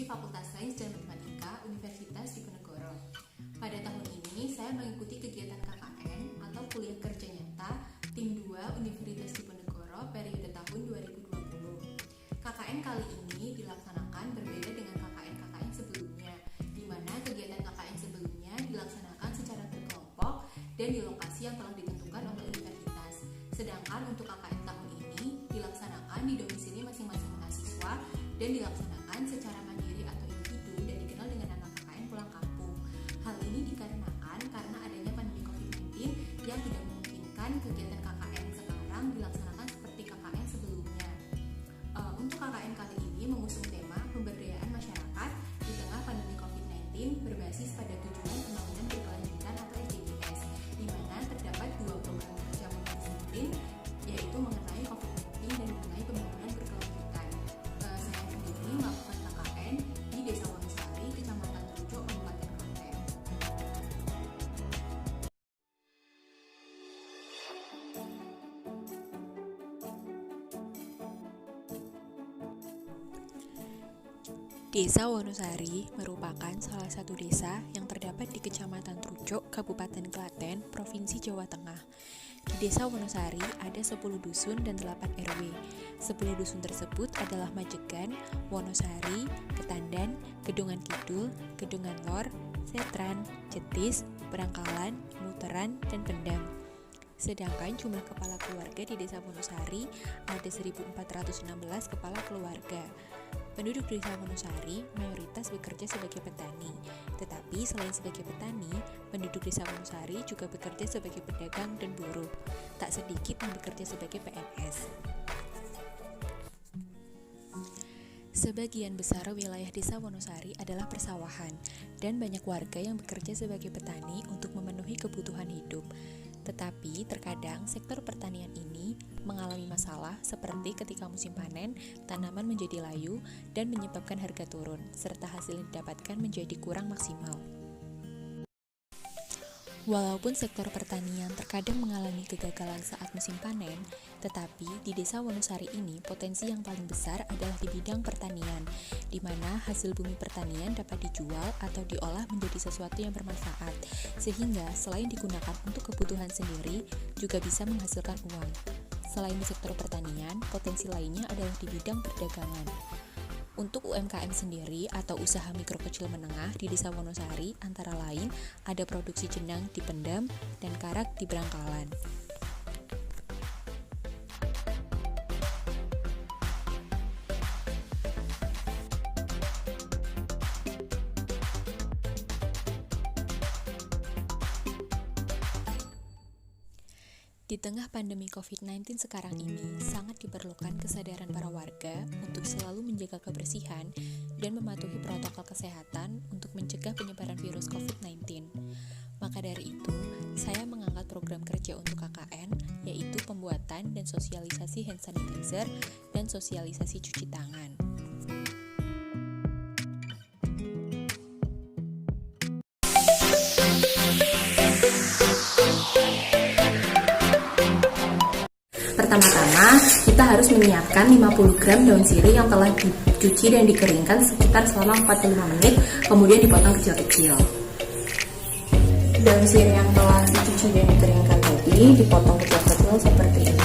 Mahasiswi Fakultas Sains dan Matematika Universitas Diponegoro. Pada tahun ini saya mengikuti kegiatan KKN atau kuliah kerja nyata tim 2 Universitas Diponegoro periode tahun 2020. KKN kali ini dilaksanakan berbeda dengan KKN sebelumnya, di mana kegiatan KKN sebelumnya dilaksanakan secara berkelompok dan di lokasi yang telah ditentukan oleh universitas. Sedangkan untuk KKN tahun ini dilaksanakan di domisili masing-masing mahasiswa dan dilaksanakan secara mandiri atau individu dan dikenal dengan nama KKN pulang kampung. Hal ini dikarenakan karena adanya pandemi COVID-19 yang tidak memungkinkan kegiatan KKN sekarang dilaksanakan seperti KKN sebelumnya. Untuk KKN kali ini mengusung tema pemberdayaan masyarakat di tengah pandemi COVID-19 berbasis pada tujuan pembangunan berkelanjutan atau SDGs, di mana terdapat 2 program kerja multidisiplin, yaitu mengenai COVID-19 dan mengenai pembangunan berkelanjutan. Saya sendiri melakukan KKN di Desa Wonosari, Kecamatan Trucuk, Kabupaten Klaten. Desa Wonosari merupakan salah satu desa yang terdapat di Kecamatan Trucuk, Kabupaten Klaten, Provinsi Jawa Tengah. Di Desa Wonosari ada 10 dusun dan 8 RW. 10 dusun tersebut adalah Majegan, Wonosari, Ketandan, Gedongan Kidul, Gedongan Lor, Setran, Jetis, Berangkalan, Muteran, dan Pendam. Sedangkan jumlah kepala keluarga di Desa Wonosari ada 1.416 kepala keluarga. Penduduk Desa Wonosari mayoritas bekerja sebagai petani. Tetapi selain sebagai petani, penduduk Desa Wonosari juga bekerja sebagai pedagang dan buruh. Tak sedikit yang bekerja sebagai PNS. Sebagian besar wilayah Desa Wonosari adalah persawahan dan banyak warga yang bekerja sebagai petani untuk memenuhi kebutuhan hidup. Tetapi terkadang sektor pertanian ini mengalami masalah seperti ketika musim panen, tanaman menjadi layu dan menyebabkan harga turun, serta hasil yang didapatkan menjadi kurang maksimal. Walaupun sektor pertanian terkadang mengalami kegagalan saat musim panen, tetapi di Desa Wonosari ini potensi yang paling besar adalah di bidang pertanian, di mana hasil bumi pertanian dapat dijual atau diolah menjadi sesuatu yang bermanfaat, sehingga selain digunakan untuk kebutuhan sendiri, juga bisa menghasilkan uang. Selain di sektor pertanian, potensi lainnya adalah di bidang perdagangan. Untuk UMKM sendiri atau usaha mikro kecil menengah di Desa Wonosari antara lain ada produksi jenang di Pendam dan karak di Berangkalan. Di tengah pandemi COVID-19 sekarang ini, sangat diperlukan kesadaran para warga untuk selalu menjaga kebersihan dan mematuhi protokol kesehatan untuk mencegah penyebaran virus COVID-19. Maka dari itu, saya mengangkat program kerja untuk KKN, yaitu pembuatan dan sosialisasi hand sanitizer dan sosialisasi cuci tangan. Pertama-tama, kita harus menyiapkan 50 gram daun sirih yang telah dicuci dan dikeringkan sekitar selama 45 menit, kemudian dipotong kecil-kecil. Daun sirih yang telah dicuci dan dikeringkan tadi dipotong kecil-kecil seperti ini.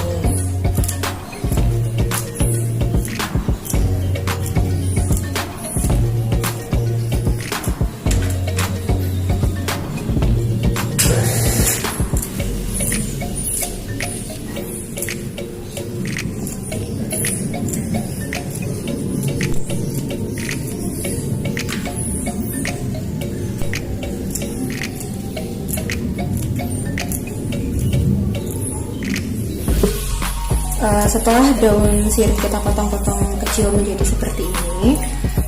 Setelah daun sirih kita potong-potong kecil menjadi seperti ini,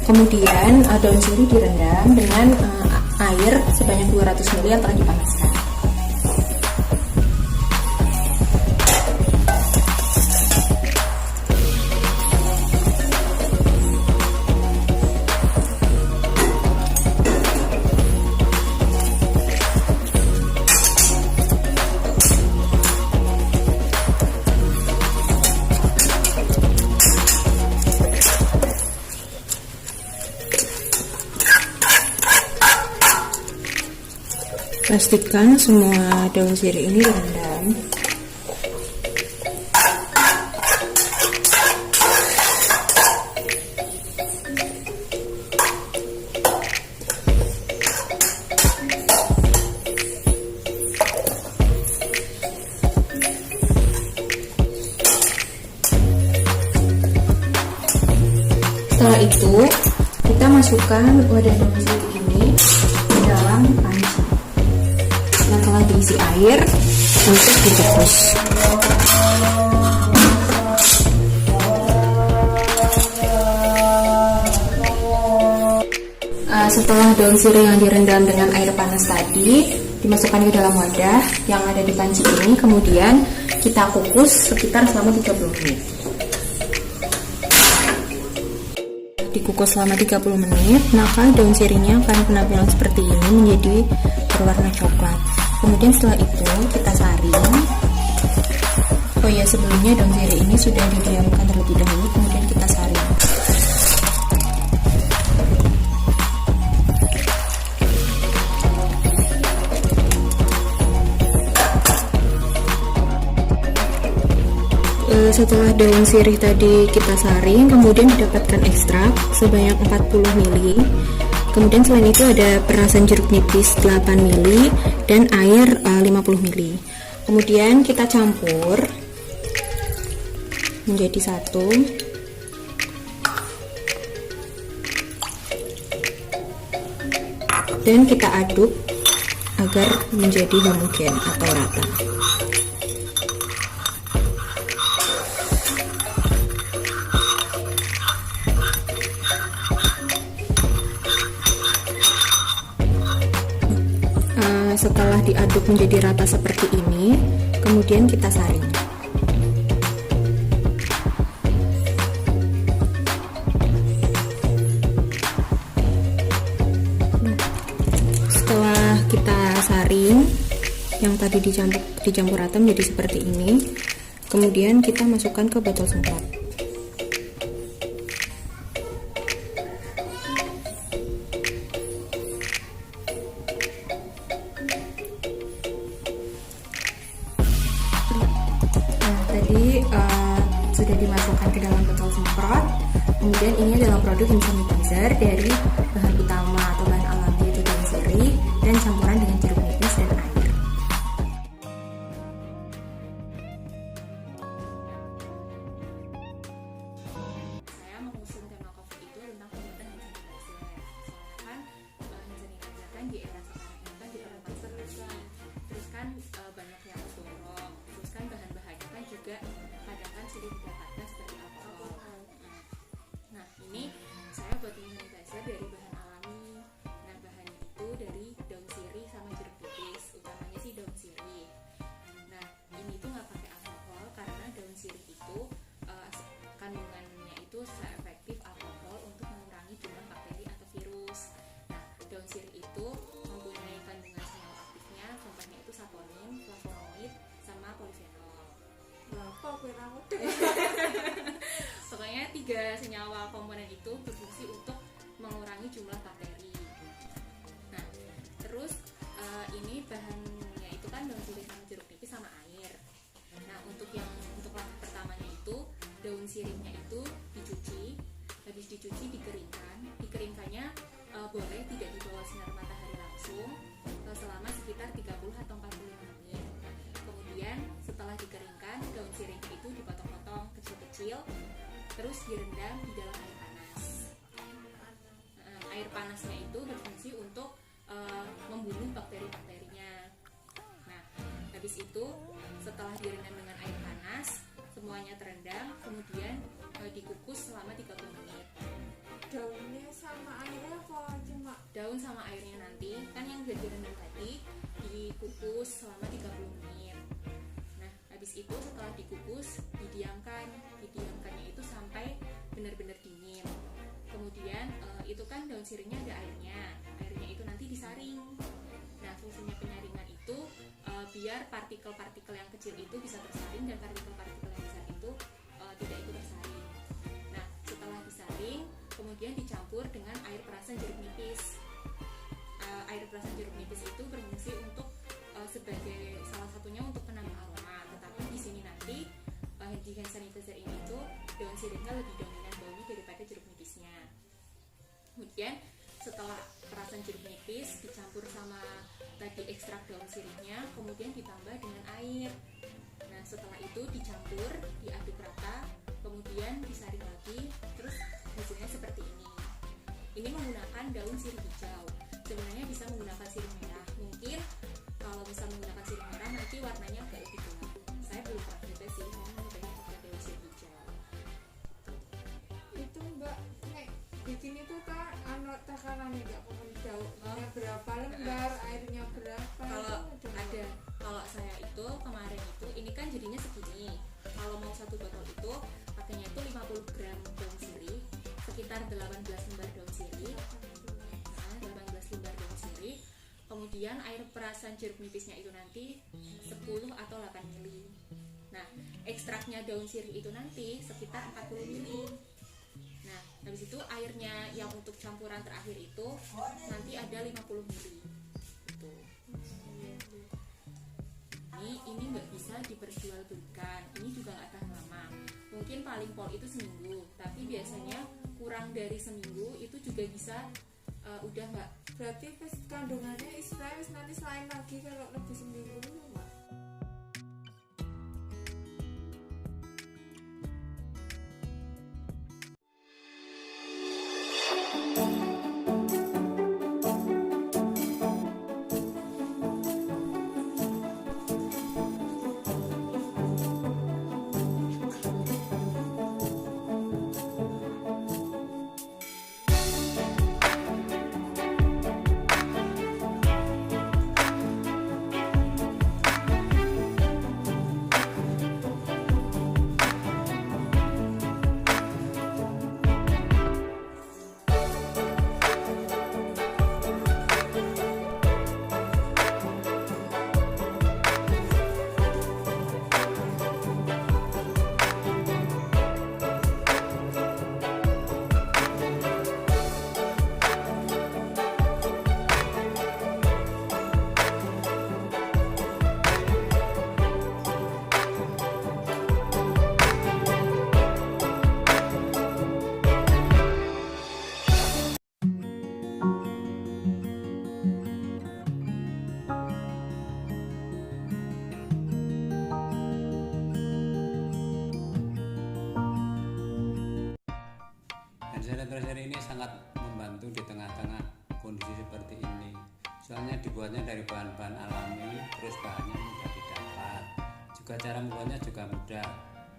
kemudian daun sirih direndam dengan air sebanyak 200 ml yang telah dipanaskan. Pastikan semua daun sirih ini direndam. Setelah itu, kita masukkan wadah daun sirih ini ke dalam panci. Nah, telah diisi air untuk dikukus. Setelah daun sirih yang direndam dengan air panas tadi dimasukkan ke dalam wadah yang ada di panci ini, kemudian kita kukus sekitar selama 30 menit. Dikukus selama 30 menit, maka daun sirihnya akan penampilan seperti ini, menjadi berwarna coklat. Kemudian setelah itu kita saring. Oh ya, sebelumnya daun sirih ini sudah didiamkan terlebih dahulu, kemudian kita saring. Setelah daun sirih tadi kita saring, kemudian didapatkan ekstrak sebanyak 40 ml. Kemudian selain itu ada perasan jeruk nipis 8 ml dan air 50 ml. Kemudian kita campur menjadi satu. Dan kita aduk agar menjadi homogen atau rata. Setelah diaduk menjadi rata seperti ini, kemudian kita saring. Setelah kita saring, yang tadi dicampur rata menjadi seperti ini, kemudian kita masukkan ke botol semprot. Sudah dimasukkan ke dalam botol semprot. Kemudian ini adalah produk hand sanitizer dari bahan utama atau bahan alami yaitu daun sirih dan campuran dengan jeruk nipis dan air. Saya mengusung tema COVID itu tentang penggunaan hand sanitizer. Soalnya kan hand sanitizer kan di era sekarang ini kan tidak masker kan. Terus kan banyak yang dorong. Terus kan bahan-bahannya kan juga kadang kan sulit didapatkan seperti alkohol. Nah, ini saya buat hand sanitizer dari bahan alami. Nah, bahannya itu dari daun sirih sama jeruk nipis, utamanya sih daun sirih. Nah, ini tuh nggak pakai alkohol karena daun sirih itu kandungannya itu seefektif alkohol untuk mengurangi jumlah bakteri atau virus. Nah, daun sirih itu mempunyai kandungan senyawa aktifnya, contohnya itu saponin, flavonoid, sama polifenol. Pokoknya 3 senyawa komponen itu berfungsi untuk mengurangi jumlah bakteri. Nah, terus ini bahannya itu kan daun sirih sama jeruk nipis sama air. Nah, untuk langkah pertamanya itu daun sirihnya itu dicuci, habis dicuci dikeringkan. Dikeringkannya boleh tidak di bawah sinar matahari langsung selama sekitar 30 atau 45 menit. Kemudian setelah dikeringkan, daun sirihnya itu dipotong-potong kecil-kecil, terus direndam di dalam air panas. Air panasnya itu berfungsi untuk membunuh bakteri-bakterinya. Nah, habis itu setelah direndam dengan air panas, semuanya terendam, kemudian dikukus selama 30 menit. Daunnya sama airnya apa cuma? Daun sama airnya nanti, kan yang udah direndam tadi dikukus selama 30 menit. Nah, habis itu setelah dikukus didiamkannya itu sampai benar-benar dingin. Kemudian itu kan daun sirihnya ada airnya itu nanti disaring. Nah, fungsinya penyaringan itu biar partikel-partikel yang kecil itu bisa tersaring dan partikel-partikel yang besar itu tidak ikut tersaring. Nah, setelah disaring kemudian dicampur dengan air perasan jeruk nipis. air perasan jeruk nipis itu berfungsi untuk sebagai salah satunya untuk penambah aroma, tetapi di sini nanti di hand sanitizer ini tuh daun sirihnya lebih dominan baunya daripada jeruk nipisnya. Kemudian setelah perasan jeruk nipis dicampur sama tadi ekstrak daun sirihnya, kemudian ditambah dengan air. Nah, setelah itu dicampur, diaduk rata, kemudian disaring lagi, terus hasilnya seperti ini. Ini menggunakan daun sirih hijau. Sebenarnya bisa menggunakan sirih merah. Mungkin kalau bisa menggunakan sirih merah nanti warnanya agak lebih gelap. Saya belum pernah coba sih, saya menyukainya pakai daun sirih hijau. Itu Mbak, nek bikin itu kan takarannya nggak perlu jauh. Berapa lembar, airnya berapa? Kalau saya itu kemarin itu, ini kan jadinya segini. Kalau mau satu botol itu pakainya itu 50 gram daun sirih, sekitar 18 lembar daun sirih. 18 lembar daun sirih. Kemudian air perasan jeruk nipisnya itu nanti 10 atau 8 ml. Nah, ekstraknya daun sirih itu nanti sekitar 40 ml. Nah, habis itu airnya yang untuk campuran terakhir itu nanti ada 50 ml. Gitu. Ini nggak bisa diperjualbelikan. Ini juga nggak tahan lama. Mungkin paling pol itu seminggu, tapi biasanya kurang dari seminggu itu juga bisa udah nggak. Berarti kandungannya istilahnya nanti selain lagi kalau lebih seminggu Mbak. Hand sanitizer ini sangat membantu di tengah-tengah kondisi seperti ini. Soalnya dibuatnya dari bahan-bahan alami, terus bahannya mudah didapat. Juga cara membuatnya juga mudah.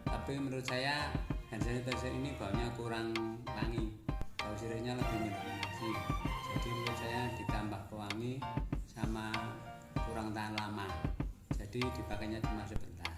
Tapi menurut saya hand sanitizer ini baunya kurang wangi. Bau sirihnya lebih mendominasi. Jadi menurut saya ditambah pewangi sama kurang tahan lama. Jadi dipakainya cuma sebentar.